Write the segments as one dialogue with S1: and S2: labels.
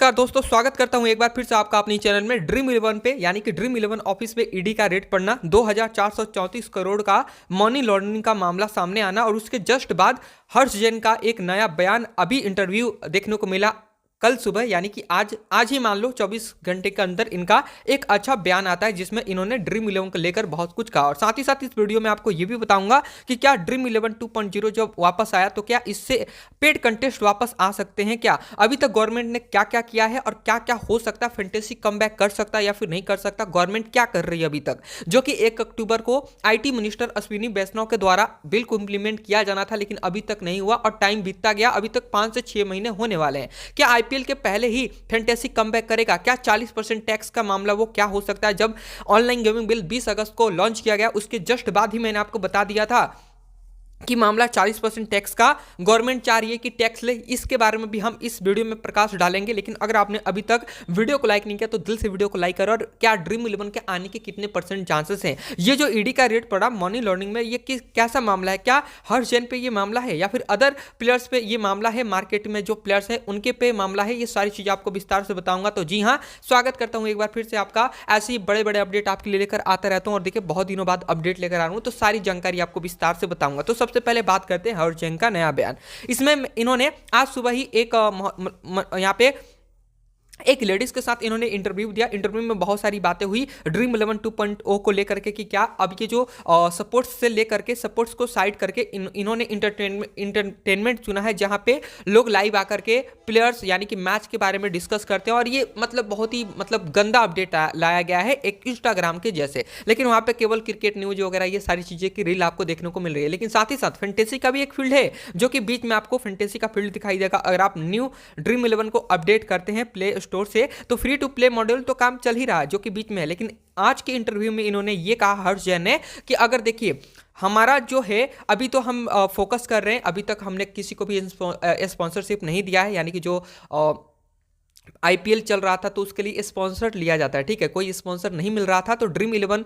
S1: नमस्कार दोस्तों, स्वागत करता हूं एक बार फिर से आपका अपनी चैनल में ड्रीम इलेवन पे। यानी कि ड्रीम इलेवन ऑफिस में ईडी का रेड पड़ना, 2434 करोड़ का मनी लॉन्ड्रिंग का मामला सामने आना और उसके जस्ट बाद हर्ष जैन का एक नया बयान, अभी इंटरव्यू देखने को मिला कल सुबह। यानी कि आज ही मान लो 24 घंटे के अंदर इनका एक अच्छा बयान आता है जिसमें इन्होंने ड्रीम इलेवन को लेकर बहुत कुछ कहा। और साथ ही साथ इस वीडियो में आपको यह भी बताऊंगा कि क्या ड्रीम इलेवन 2.0 जब वापस आया तो क्या इससे पेड कंटेस्ट वापस आ सकते हैं, क्या अभी तक गवर्नमेंट ने क्या क्या किया है और क्या क्या हो सकता है, फैंटेसी कमबैक कर सकता है या फिर नहीं कर सकता, गवर्नमेंट क्या कर रही है अभी तक, जो कि 1 अक्टूबर को आईटी मिनिस्टर अश्विनी वैष्णव के द्वारा बिल को इंप्लीमेंट किया जाना था लेकिन अभी तक नहीं हुआ और टाइम बीतता गया। अभी तक 5 से 6 महीने होने वाले हैं। क्या आईपीएल के पहले ही फैंटेसी कमबैक करेगा? क्या 40% टैक्स का मामला वो क्या हो सकता है? जब ऑनलाइन गेमिंग बिल 20 अगस्त को लॉन्च किया गया उसके जस्ट बाद ही मैंने आपको बता दिया था कि मामला 40% टैक्स का गवर्नमेंट चाह रही है कि टैक्स ले। इसके बारे में भी हम इस वीडियो में प्रकाश डालेंगे। लेकिन अगर आपने अभी तक वीडियो को लाइक नहीं किया तो दिल से वीडियो को लाइक करो। और क्या ड्रीम इलेवन के आने के कितने % चांसेस हैं? ये जो ईडी का रेट पड़ा मनी लॉन्ड्रिंग में, ये कैसा मामला है? क्या हर्ष जैन पे ये मामला है या फिर अदर प्लेयर्स पे ये मामला है, मार्केट में जो प्लेयर्स है उनके पे मामला है? ये सारी चीजें आपको विस्तार से बताऊंगा। तो जी हाँ, स्वागत करता हूँ एक बार फिर से आपका। ऐसे ही बड़े बड़े अपडेट आपके लिए लेकर आता रहता हूँ और देखिए बहुत दिनों बाद अपडेट लेकर आ रहा हूँ तो सारी जानकारी आपको विस्तार से बताऊंगा। तो सबसे पहले बात करते हैं हर्ष जैन का नया बयान। इसमें इन्होंने आज सुबह ही एक यहां पे एक लेडीज के साथ इन्होंने इंटरव्यू दिया। इंटरव्यू में बहुत सारी बातें हुई ड्रीम इलेवन 2.0 को लेकर के कि क्या अब ये जो सपोर्ट्स से लेकर के सपोर्ट्स को साइड करके इन्होंने इंटरटेनमेंट चुना है जहां पे लोग लाइव आकर के प्लेयर्स यानी कि मैच के बारे में डिस्कस करते हैं। और ये बहुत ही गंदा अपडेट लाया गया है एक इंस्टाग्राम के जैसे, लेकिन वहां पे केवल क्रिकेट न्यूज वगैरह ये सारी चीजें की रील आपको देखने को मिल रही है। लेकिन साथ ही साथ फैंटेसी का भी एक फील्ड है जो कि बीच में आपको फैंटेसी का फील्ड दिखाई देगा। अगर आप न्यू ड्रीम इलेवन को अपडेट करते हैं प्ले स्टोर से तो फ्री टू प्ले मॉडल तो काम चल ही रहा है जो कि बीच में है। लेकिन आज के इंटरव्यू में इन्होंने ये कहा हर्ष जैन ने कि अगर देखिए हमारा जो है अभी तो हम फोकस कर रहे हैं, अभी तक हमने किसी को भी स्पॉन्सरशिप नहीं दिया है। यानी कि जो आईपीएल चल रहा था तो उसके लिए स्पॉन्सर लिया जाता है, ठीक है, कोई स्पॉन्सर नहीं मिल रहा था तो ड्रीम इलेवन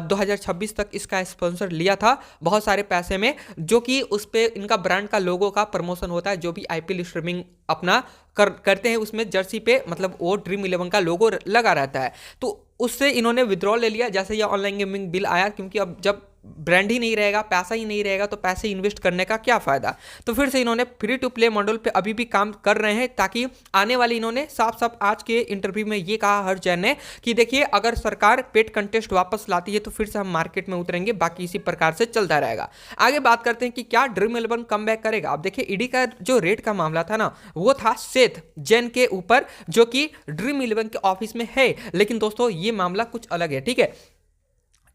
S1: 2026 तक इसका स्पॉन्सर लिया था बहुत सारे पैसे में, जो कि उस पर इनका ब्रांड का लोगो का प्रमोशन होता है। जो भी आईपीएल स्ट्रीमिंग अपना करते हैं उसमें जर्सी पे वो ड्रीम इलेवन का लोगो लगा रहता है। तो उससे इन्होंने विड्रॉल ले लिया जैसे ये ऑनलाइन गेमिंग बिल आया, क्योंकि अब जब ब्रांड ही नहीं रहेगा, पैसा ही नहीं रहेगा तो पैसे इन्वेस्ट करने का क्या फायदा। तो फिर से इन्होंने फ्री टू प्ले मॉडल पे अभी भी काम कर रहे हैं ताकि आने वाली, इन्होंने साफ साफ आज के इंटरव्यू में ये कहा हर्ष जैन ने कि देखिए अगर सरकार पेड कंटेस्ट वापस लाती है तो फिर से हम मार्केट में उतरेंगे, बाकी इसी प्रकार से चलता रहेगा। आगे बात करते हैं कि क्या ड्रीम इलेवन कम बैक करेगा। अब देखिए ईडी का जो रेट का मामला था ना वो था सेठ जैन के ऊपर जो कि ड्रीम इलेवन के ऑफिस में है। लेकिन दोस्तों ये मामला कुछ अलग है, ठीक है।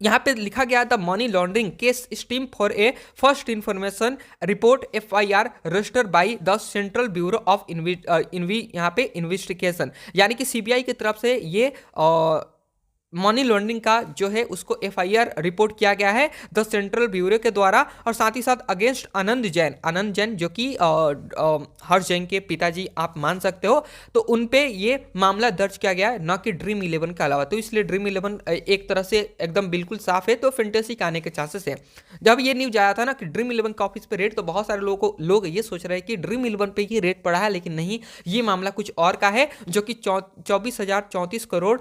S1: यहां पे लिखा गया the money laundering case steam for a first information report FIR registered by the central bureau of यहां पे इन्वेस्टिगेशन। यानी कि सीबीआई की तरफ से ये मनी लॉन्ड्रिंग का जो है उसको एफआईआर रिपोर्ट किया गया है द सेंट्रल ब्यूरो के द्वारा। और साथ ही साथ अगेंस्ट आनंद जैन जो कि हर्ष जैन के पिताजी आप मान सकते हो, तो उन पे ये मामला दर्ज किया गया है, न कि ड्रीम इलेवन के अलावा। तो इसलिए ड्रीम इलेवन एक तरह से एकदम बिल्कुल साफ है, तो फैंटेसी के आने के चांसेस है। जब ये न्यूज आया था ना कि ड्रीम इलेवन का ऑफिस पे रेट, तो बहुत सारे लोग ये सोच रहे हैं कि ड्रीम इलेवन पे ही रेट पड़ा है, लेकिन नहीं, ये मामला कुछ और का है जो कि 24,034 करोड़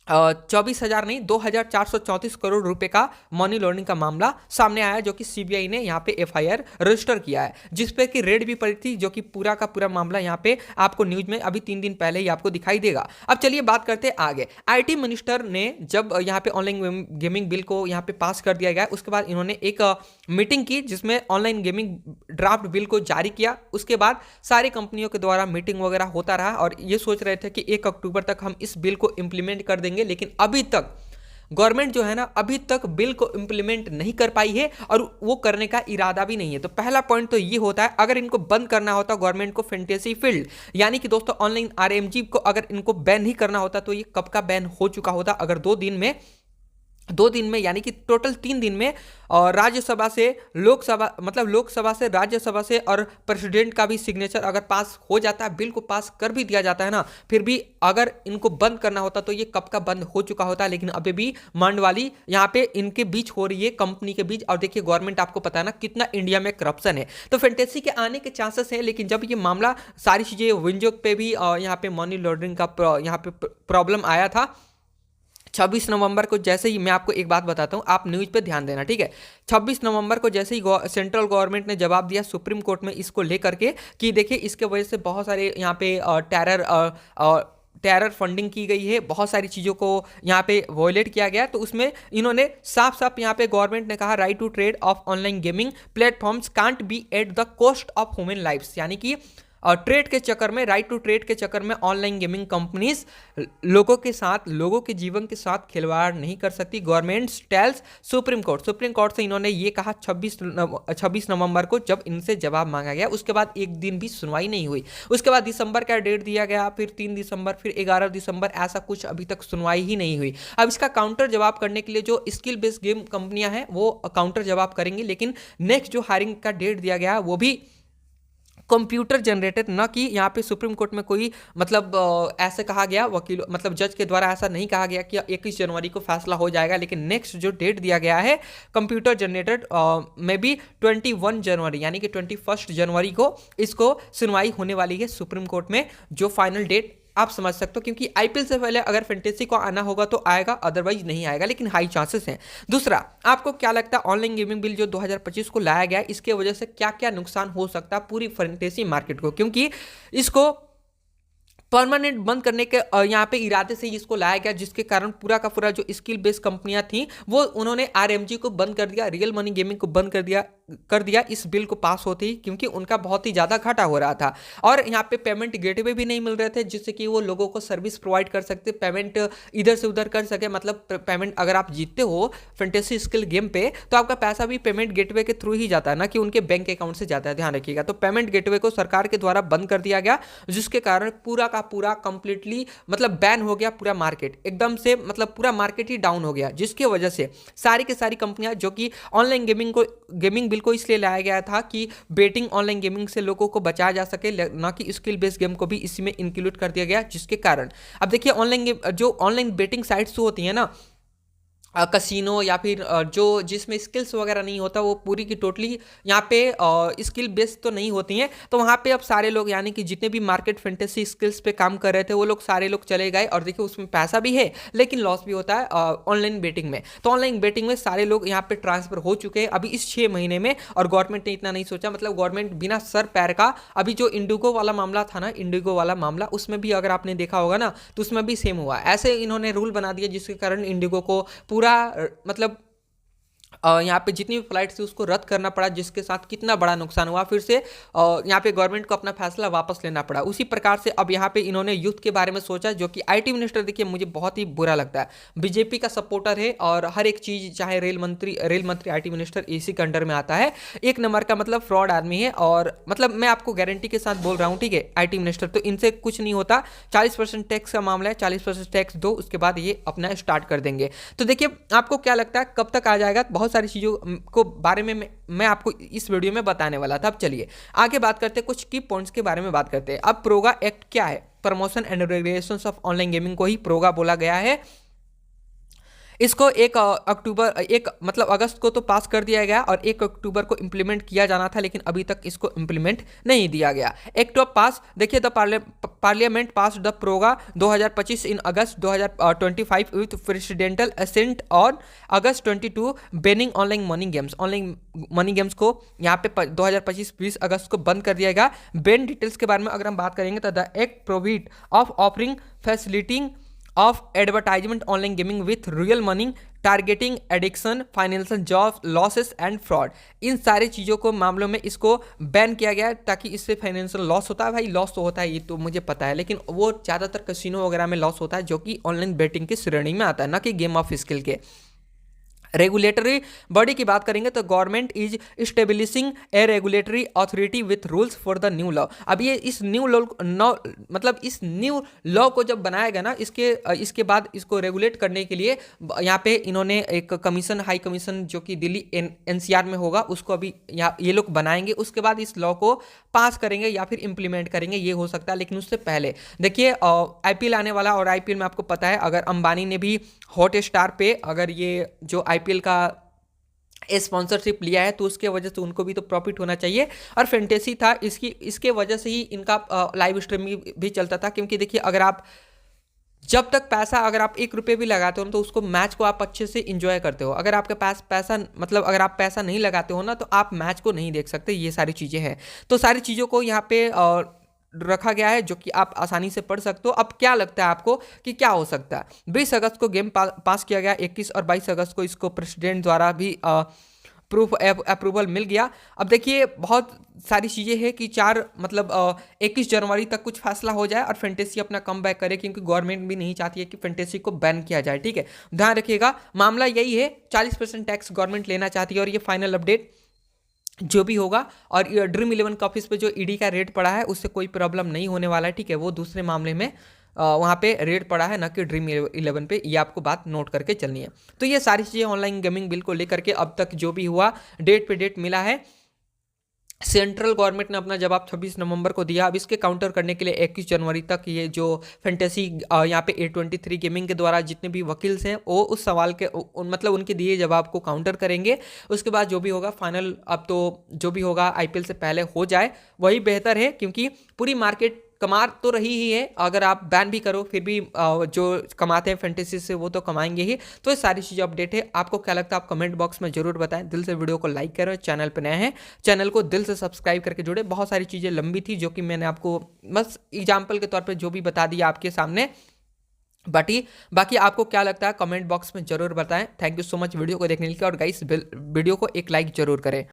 S1: 24,000 नहीं 2,434 करोड़ रुपए का मनी लॉन्ड्रिंग का मामला सामने आया, जो कि सीबीआई ने यहाँ पे एफआईआर रजिस्टर किया है, जिसपे कि रेड भी पड़ी थी, जो कि पूरा का पूरा मामला यहाँ पे आपको न्यूज में अभी 3 दिन पहले ही आपको दिखाई देगा। अब चलिए बात करते हैं आगे। आईटी मिनिस्टर ने जब यहाँ पे ऑनलाइन गेमिंग बिल को यहाँ पे पास कर दिया गया, उसके बाद इन्होंने एक मीटिंग की जिसमें ऑनलाइन गेमिंग ड्राफ्ट बिल को जारी किया। उसके बाद सारी कंपनियों के द्वारा मीटिंग वगैरह होता रहा और ये सोच रहे थे कि 1 अक्टूबर तक हम इस बिल को इंप्लीमेंट कर देंगे। लेकिन अभी तक गवर्नमेंट जो है ना अभी तक बिल को इंप्लीमेंट नहीं कर पाई है और वो करने का इरादा भी नहीं है। तो पहला पॉइंट तो ये होता है, अगर इनको बंद करना होता गवर्नमेंट को फैंटेसी फील्ड यानी कि दोस्तों ऑनलाइन आरएमजी को अगर इनको बैन नहीं करना होता तो ये कब का बैन हो चुका होता। अगर 2 दिन में 2 दिन में यानी कि टोटल 3 दिन में राज्यसभा से लोकसभा, मतलब लोकसभा से राज्यसभा से और प्रेसिडेंट का भी सिग्नेचर अगर पास हो जाता है, बिल को पास कर भी दिया जाता है ना, फिर भी अगर इनको बंद करना होता तो ये कब का बंद हो चुका होता है। लेकिन अभी भी मंडवाली यहाँ पे इनके बीच हो रही है, कंपनी के बीच। और देखिए गवर्नमेंट, आपको पता है ना कितना इंडिया में करप्शन है, तो फैंटेसी के आने के चांसेस हैं। लेकिन जब ये मामला सारी चीजें विंजोक पे भी यहाँ पे मनी लॉन्ड्रिंग का यहाँ पे प्रॉब्लम आया था 26 नवंबर को, जैसे ही मैं आपको एक बात बताता हूं, आप न्यूज़ पे ध्यान देना, ठीक है। 26 नवंबर को जैसे ही सेंट्रल गवर्नमेंट ने जवाब दिया सुप्रीम कोर्ट में इसको लेकर के कि देखिए इसके वजह से बहुत सारे यहाँ पे टेरर फंडिंग की गई है, बहुत सारी चीज़ों को यहाँ पे वॉयलेट किया गया। तो उसमें इन्होंने साफ साफ यहाँ पे गवर्नमेंट ने कहा right to trade of online gaming platforms can't be at the cost of human lives, यानी कि और ट्रेड के चक्कर में, राइट टू ट्रेड के चक्कर में ऑनलाइन गेमिंग कंपनीज लोगों के साथ, लोगों के जीवन के साथ खिलवाड़ नहीं कर सकती। गवर्नमेंट टेल्स सुप्रीम कोर्ट से इन्होंने ये कहा 26 नवंबर को, जब इनसे जवाब मांगा गया। उसके बाद एक दिन भी सुनवाई नहीं हुई। उसके बाद दिसंबर का डेट दिया गया, फिर 3 दिसंबर, फिर 11 दिसंबर, ऐसा कुछ अभी तक सुनवाई ही नहीं हुई। अब इसका काउंटर जवाब करने के लिए जो स्किल बेस्ड गेम कंपनियां हैं वो काउंटर जवाब करेंगी, लेकिन नेक्स्ट जो हायरिंग का डेट दिया गया वो भी कंप्यूटर जनरेटेड, न कि यहाँ पे सुप्रीम कोर्ट में कोई मतलब ऐसे कहा गया, वकील मतलब जज के द्वारा ऐसा नहीं कहा गया कि 21 जनवरी को फैसला हो जाएगा। लेकिन नेक्स्ट जो डेट दिया गया है कंप्यूटर जनरेटेड में भी 21 जनवरी यानी कि 21 जनवरी को इसको सुनवाई होने वाली है सुप्रीम कोर्ट में। जो फाइनल डेट आप समझ सकते हो, क्योंकि आईपीएल से पहले अगर फैंटेसी को आना होगा तो आएगा, अदरवाइज नहीं आएगा, लेकिन हाई चांसेस हैं। दूसरा, आपको क्या लगता है ऑनलाइन गेमिंग बिल जो 2025 को लाया गया है, इसके वजह से क्या क्या नुकसान हो सकता है पूरी फैंटेसी मार्केट को? क्योंकि इसको परमानेंट बंद करने के यहाँ पे इरादे से ही इसको लाया गया, जिसके कारण पूरा का पूरा जो स्किल बेस्ड कंपनियां थी वो उन्होंने आरएमजी को बंद कर दिया, रियल मनी गेमिंग को बंद कर दिया इस बिल को पास होते ही, क्योंकि उनका बहुत ही ज़्यादा घाटा हो रहा था। और यहाँ पे पेमेंट गेटवे भी नहीं मिल रहे थे जिससे कि वो लोगों को सर्विस प्रोवाइड कर सकते, पेमेंट इधर से उधर कर सके। मतलब पेमेंट अगर आप जीतते हो फैंटेसी स्किल गेम पे तो आपका पैसा भी पेमेंट गेटवे के थ्रू ही जाता है, ना कि उनके बैंक अकाउंट से जाता है, ध्यान रखिएगा। तो पेमेंट गेटवे को सरकार के द्वारा बंद कर दिया गया, जिसके कारण पूरा का पूरा कंप्लीटली मतलब बैन हो गया पूरा मार्केट, एकदम से मतलब पूरा मार्केट ही डाउन हो गया। जिसकी वजह से सारी की सारी कंपनियां जो कि ऑनलाइन गेमिंग बिल को इसलिए लाया गया था कि बेटिंग ऑनलाइन गेमिंग से लोगों को बचाया जा सके, ना कि स्किल बेस्ड गेम को भी इसी में इंक्लूड कर दिया गया। जिसके कारण अब देखिए ऑनलाइन बेटिंग साइट्स होती है ना, कसिनो या फिर जो जिसमें स्किल्स वगैरह नहीं होता, वो पूरी की टोटली यहाँ पे स्किल बेस्ड तो नहीं होती हैं। तो वहाँ पे अब सारे लोग यानी कि जितने भी मार्केट फैंटेसी स्किल्स पे काम कर रहे थे वो लोग सारे लोग चले गए। और देखिए उसमें पैसा भी है लेकिन लॉस भी होता है ऑनलाइन बेटिंग में। तो ऑनलाइन बेटिंग में सारे लोग यहाँ पे ट्रांसफर हो चुके हैं अभी इस 6 महीने में, और गवर्नमेंट ने इतना नहीं सोचा। मतलब गवर्नमेंट बिना सर पैर का, अभी जो इंडिगो वाला मामला था ना, इंडिगो वाला मामला, उसमें भी अगर आपने देखा होगा ना तो उसमें भी सेम हुआ। ऐसे इन्होंने रूल बना दिया जिसके कारण इंडिगो को पूरा मतलब यहाँ पे जितनी भी फ्लाइट थी उसको रद्द करना पड़ा, जिसके साथ कितना बड़ा नुकसान हुआ। फिर से यहाँ पे गवर्नमेंट को अपना फैसला वापस लेना पड़ा। उसी प्रकार से अब यहाँ पे इन्होंने यूथ के बारे में सोचा, जो कि आईटी मिनिस्टर, देखिए मुझे बहुत ही बुरा लगता है, बीजेपी का सपोर्टर है और हर एक चीज़, चाहे रेल मंत्री आईटी मिनिस्टर इसी के अंडर में आता है। एक नंबर का मतलब फ्रॉड आदमी है। और मतलब मैं आपको गारंटी के साथ बोल रहा हूँ, ठीक है, आईटी मिनिस्टर तो इनसे कुछ नहीं होता। 40% टैक्स का मामला है, 40% टैक्स दो, उसके बाद ये अपना स्टार्ट कर देंगे। तो देखिए आपको क्या लगता है कब तक आ जाएगा? बहुत सारी चीज़ों को बारे में मैं आपको इस वीडियो में बताने वाला था। अब चलिए आगे बात करते हैं, कुछ की पॉइंट्स के बारे में बात करते हैं। अब प्रोगा एक्ट क्या है? Promotion and regulations of online gaming को ही प्रोगा बोला गया है। इसको 1 अगस्त को तो पास कर दिया गया और 1 अक्टूबर को इंप्लीमेंट किया जाना था, लेकिन अभी तक इसको इंप्लीमेंट नहीं दिया गया। एक्ट ऑफ पास, देखिए the parliament pass the PROGA 2025 in August 2025 with presidential assent on August 22 banning online money games को यहाँ पे 2025 अगस्त को बंद कर दिया गया। बैन डिटेल्स के बारे में अगर हम बात करेंगे तो the act provide of offering facilitating of advertisement online gaming with real money targeting addiction financial job losses and fraud, इन सारी चीज़ों को मामलों में इसको बैन किया गया है, ताकि इससे फाइनेंशियल लॉस होता है। भाई लॉस तो होता है, ये तो मुझे पता है, लेकिन वो ज़्यादातर कैसीनो वगैरह में लॉस होता है जो कि ऑनलाइन बेटिंग की श्रेणी में आता है, ना कि गेम ऑफ स्किल के। रेगुलेटरी बॉडी की बात करेंगे तो government is establishing A regulatory authority with rules for the new law. अब ये इस न्यू लॉ मतलब इस न्यू लॉ को जब बनाया गया ना, इसके बाद इसको रेगुलेट करने के लिए यहाँ पे इन्होंने एक कमीशन, हाई कमीशन जो कि दिल्ली एनसीआर में होगा, उसको अभी यहाँ ये लोग बनाएंगे। उसके बाद इस लॉ को पास करेंगे या फिर इंप्लीमेंट करेंगे, ये हो सकता है। लेकिन उससे पहले देखिए आईपीएल आने वाला, और आईपीएल में आपको पता है अगर अंबानी ने भी हॉट स्टार पे अगर ये जो आईपीएल का स्पॉन्सरशिप लिया है तो उसके वजह से उनको भी तो प्रॉफिट होना चाहिए। और फैंटेसी था इसके वजह से ही इनका लाइव स्ट्रीमिंग भी चलता था। क्योंकि देखिए अगर आप जब तक पैसा अगर आप 1 रुपये भी लगाते हो तो उसको मैच को आप अच्छे से इंजॉय करते हो। अगर आपके पास पैसा मतलब अगर आप पैसा नहीं लगाते हो ना तो आप मैच को नहीं देख सकते। ये सारी चीज़ें हैं, तो सारी चीज़ों को यहाँ पे रखा गया है जो कि आप आसानी से पढ़ सकते हो। अब क्या लगता है आपको कि क्या हो सकता है? 20 अगस्त को गेम पास किया गया, 21 और 22 अगस्त को इसको प्रेसिडेंट द्वारा भी प्रूफ अप्रूवल मिल गया। अब देखिए बहुत सारी चीज़ें हैं कि 21 जनवरी तक कुछ फैसला हो जाए और फैंटेसी अपना कम बैक करे, क्योंकि गवर्नमेंट भी नहीं चाहती है कि फैंटेसी को बैन किया जाए। ठीक है, ध्यान रखिएगा, मामला यही है। 40% टैक्स गवर्नमेंट लेना चाहती है और ये फाइनल अपडेट जो भी होगा। और ड्रीम 11 का ऑफिस पे जो ईडी का रेट पड़ा है उससे कोई प्रॉब्लम नहीं होने वाला है। ठीक है, वो दूसरे मामले में वहाँ पे रेट पड़ा है, ना कि ड्रीम 11 पे। ये आपको बात नोट करके चलनी है। तो ये सारी चीज़ें ऑनलाइन गेमिंग बिल को लेकर के अब तक जो भी हुआ डेट पे डेट मिला है। सेंट्रल गवर्नमेंट ने अपना जवाब 26 नवंबर को दिया। अब इसके काउंटर करने के लिए 21 जनवरी तक ये जो फैंटेसी यहाँ पे A23 गेमिंग के द्वारा जितने भी वकील्स हैं वो उस सवाल के मतलब उनके दिए जवाब को काउंटर करेंगे। उसके बाद जो भी होगा फाइनल, अब तो जो भी होगा आईपीएल से पहले हो जाए वही बेहतर है, क्योंकि पूरी मार्केट कमा तो रही ही है। अगर आप बैन भी करो फिर भी जो कमाते हैं फैंटेसी से वो तो कमाएंगे ही। तो ये सारी चीज़ें अपडेट है। आपको क्या लगता है आप कमेंट बॉक्स में जरूर बताएं। दिल से वीडियो को लाइक करें, चैनल पर नए हैं चैनल को दिल से सब्सक्राइब करके जुड़े। बहुत सारी चीज़ें लंबी थी जो कि मैंने आपको बस एग्जाम्पल के तौर पर जो भी बता दिया आपके सामने। बाकी आपको क्या लगता है कमेंट बॉक्स में जरूर बताएं। Thank you so much video को देखने के लिए, और गाइस वीडियो को एक लाइक जरूर करें।